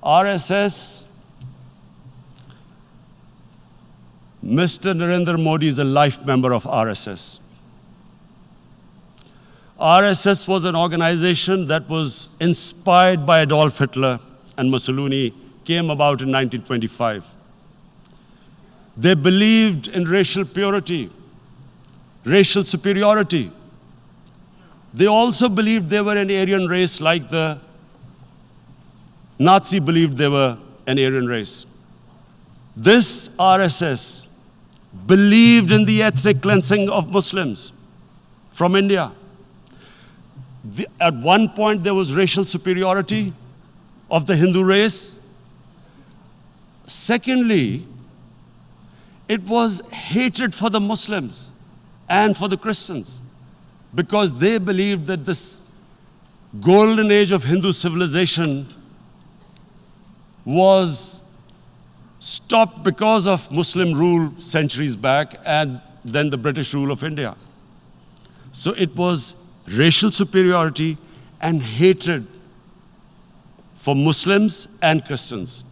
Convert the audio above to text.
RSS, Mr. Narendra Modi is a life member of RSS. RSS was an organization that was inspired by Adolf Hitler and Mussolini, came about in 1925. They believed in racial purity, racial superiority. They also believed they were an Aryan race like the Nazi believed they were an Aryan race. This RSS believed in the ethnic cleansing of Muslims from India. At one point, there was racial superiority of the Hindu race. Secondly, it was hatred for the Muslims and for the Christians, because they believed that this golden age of Hindu civilization was stopped because of Muslim rule centuries back and then the British rule of India. So it was racial superiority and hatred for Muslims and Christians.